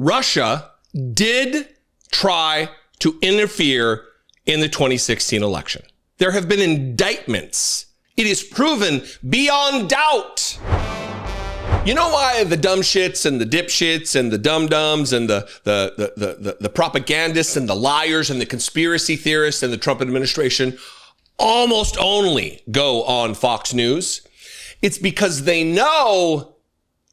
Russia did try to interfere in the 2016 election. There have been indictments. It is proven beyond doubt. You know why the dumb shits and the dipshits and the dum-dums and the propagandists and the liars and the conspiracy theorists and the Trump administration almost only go on Fox News? It's because they know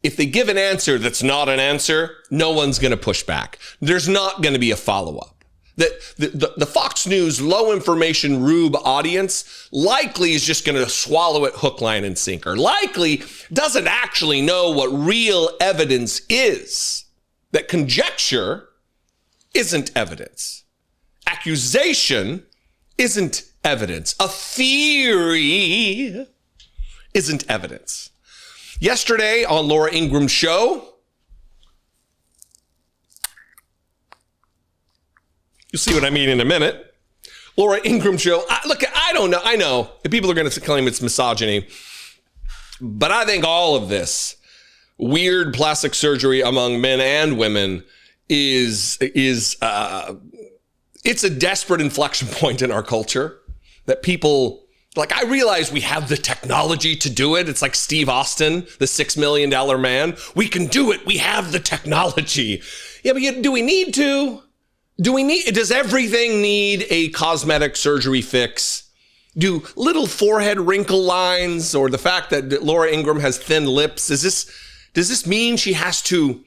if they give an answer that's not an answer, no one's going to push back. There's not going to be a follow-up. The Fox News low information rube audience likely is just going to swallow it hook, line, and sinker. Likely doesn't actually know what real evidence is. That conjecture isn't evidence. Accusation isn't evidence. A theory isn't evidence. Yesterday on Laura Ingraham's show, you'll see what I mean in a minute. Laura Ingraham show. I don't know. I know people are going to claim it's misogyny, but I think all of this weird plastic surgery among men and women is it's a desperate inflection point in our culture that people like. I realize we have the technology to do it. It's like Steve Austin, the $6 million man. We can do it. We have the technology. Yeah, but do we need to? Does everything need a cosmetic surgery fix? Do little forehead wrinkle lines or the fact that Laura Ingraham has thin lips, does this mean she has to,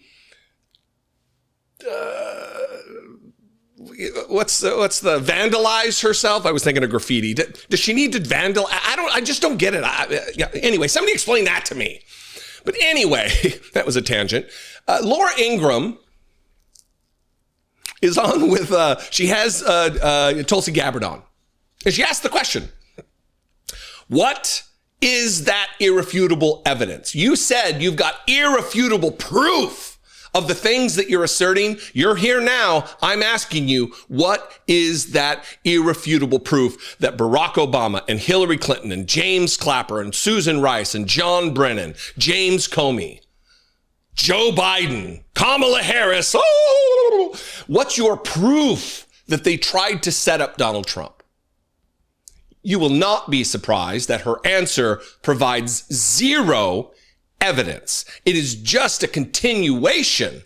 vandalize herself? I was thinking of graffiti. Does she need to I just don't get it. Anyway, somebody explain that to me. But anyway, that was a tangent. Laura Ingraham is on with, she has Tulsi Gabbard on. And she asked the question, what is that irrefutable evidence? You said you've got irrefutable proof of the things that you're asserting. You're here now. I'm asking you, what is that irrefutable proof that Barack Obama and Hillary Clinton and James Clapper and Susan Rice and John Brennan, James Comey, Joe Biden, Kamala Harris, what's your proof that they tried to set up Donald Trump? You will not be surprised that her answer provides zero evidence. It is just a continuation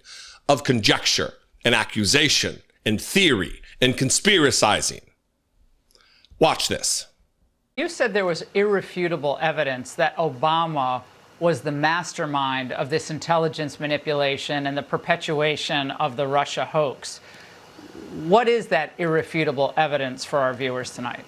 of conjecture and accusation and theory and conspiracizing. Watch this. You said there was irrefutable evidence that Obama was the mastermind of this intelligence manipulation and the perpetuation of the Russia hoax. What is that irrefutable evidence for our viewers tonight?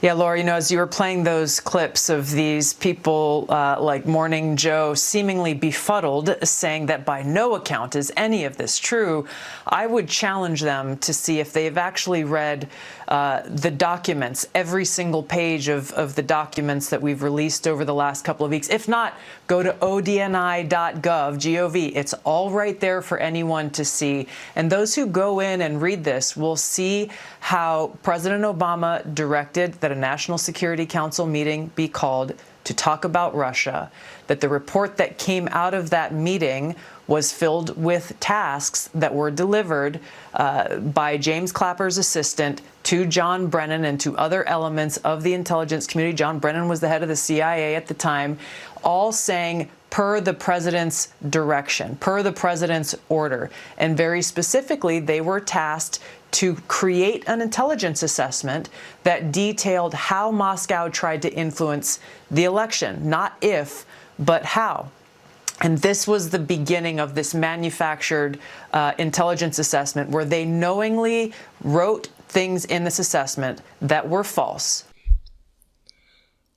Yeah, Laura, as you were playing those clips of these people like Morning Joe seemingly befuddled, saying that by no account is any of this true, I would challenge them to see if they've actually read the documents, every single page of the documents that we've released over the last couple of weeks. If not, go to odni.gov, G-O-V. It's all right there for anyone to see. And those who go in and read this will see how President Obama directed that a National Security Council meeting be called to talk about Russia, that the report that came out of that meeting was filled with tasks that were delivered by James Clapper's assistant to John Brennan and to other elements of the intelligence community. John Brennan was the head of the CIA at the time, all saying per the president's direction, per the president's order. And very specifically, they were tasked to create an intelligence assessment that detailed how Moscow tried to influence the election, not if, but how. And this was the beginning of this manufactured intelligence assessment where they knowingly wrote things in this assessment that were false.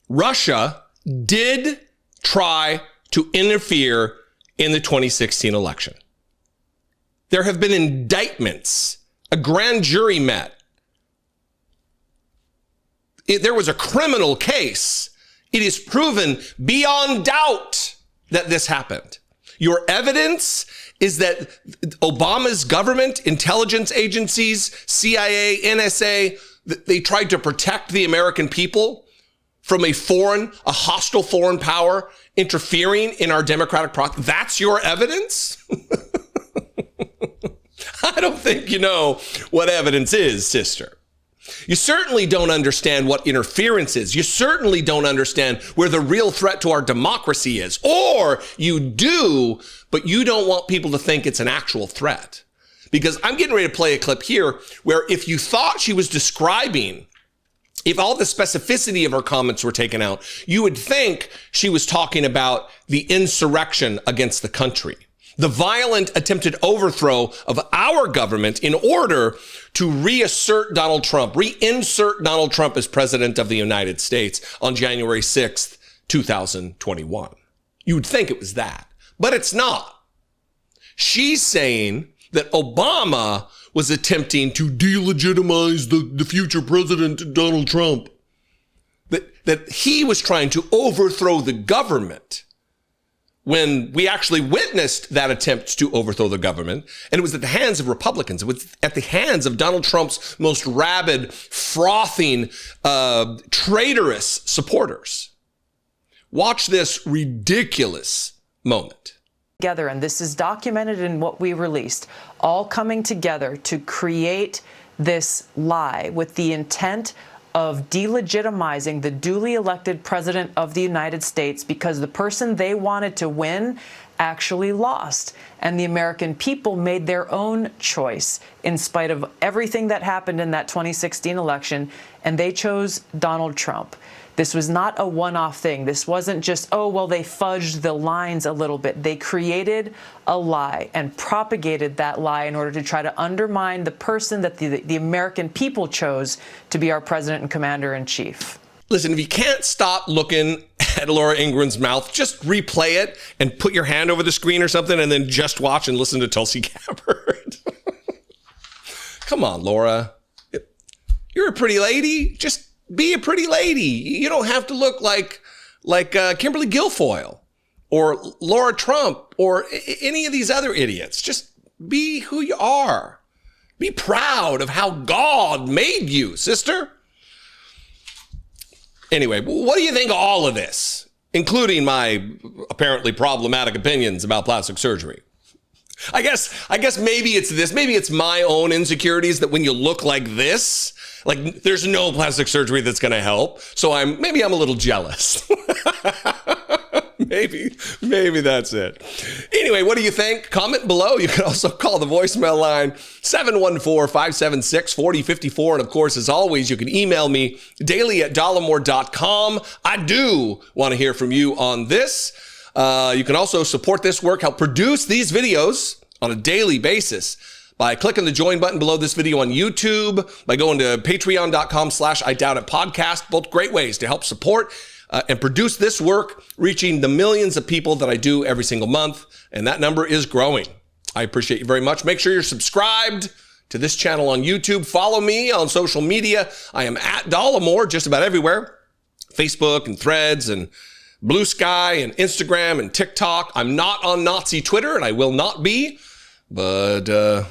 Russia did try to interfere in the 2016 election. There have been indictments. A grand jury met. There was a criminal case. It is proven beyond doubt that this happened. Your evidence is that Obama's government, intelligence agencies, CIA, NSA, they tried to protect the American people from a hostile foreign power interfering in our democratic process. That's your evidence? think you know what evidence is, sister. You certainly don't understand what interference is. You certainly don't understand where the real threat to our democracy is. Or you do, but you don't want people to think it's an actual threat. Because I'm getting ready to play a clip here where if you thought she was describing, if all the specificity of her comments were taken out, you would think she was talking about the insurrection against the country, the violent attempted overthrow of our government in order to reinsert Donald Trump as president of the United States on January 6th, 2021. You would think it was that, but it's not. She's saying that Obama was attempting to delegitimize the future president, Donald Trump, that he was trying to overthrow the government, when we actually witnessed that attempt to overthrow the government, and it was at the hands of Republicans. It was at the hands of Donald Trump's most rabid, frothing, traitorous supporters. Watch this ridiculous moment. Together, and this is documented in what we released, all coming together to create this lie with the intent of delegitimizing the duly elected president of the United States because the person they wanted to win actually lost. And the American people made their own choice in spite of everything that happened in that 2016 election, and they chose Donald Trump. This was not a one-off thing. This wasn't just, oh, well, they fudged the lines a little bit. They created a lie and propagated that lie in order to try to undermine the person that the American people chose to be our president and commander-in-chief. Listen, if you can't stop looking at Laura Ingraham's mouth, just replay it and put your hand over the screen or something and then just watch and listen to Tulsi Gabbard. Come on, Laura. You're a pretty lady. Just be a pretty lady. You don't have to look like Kimberly Guilfoyle or Laura Trump or any of these other idiots. Just be who you are. Be proud of how God made you, sister. Anyway, what do you think of all of this, including my apparently problematic opinions about plastic surgery? I guess maybe it's this. Maybe it's my own insecurities that when you look like this, like there's no plastic surgery that's going to help. So maybe I'm a little jealous. Maybe that's it. Anyway, what do you think? Comment below. You can also call the voicemail line 714-576-4054. And of course, as always, you can email me daily@dollemore.com. I do want to hear from you on this. You can also support this work, help produce these videos on a daily basis by clicking the join button below this video on YouTube, by going to patreon.com/IDoubtItPodcast. Both great ways to help support and produce this work, reaching the millions of people that I do every single month. And that number is growing. I appreciate you very much. Make sure you're subscribed to this channel on YouTube. Follow me on social media. I am at Dollemore just about everywhere. Facebook and Threads and Blue Sky and Instagram and TikTok. I'm not on Nazi Twitter, and I will not be, but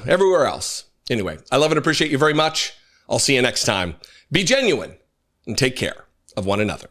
everywhere else. Anyway, I love and appreciate you very much. I'll see you next time. Be genuine and take care of one another.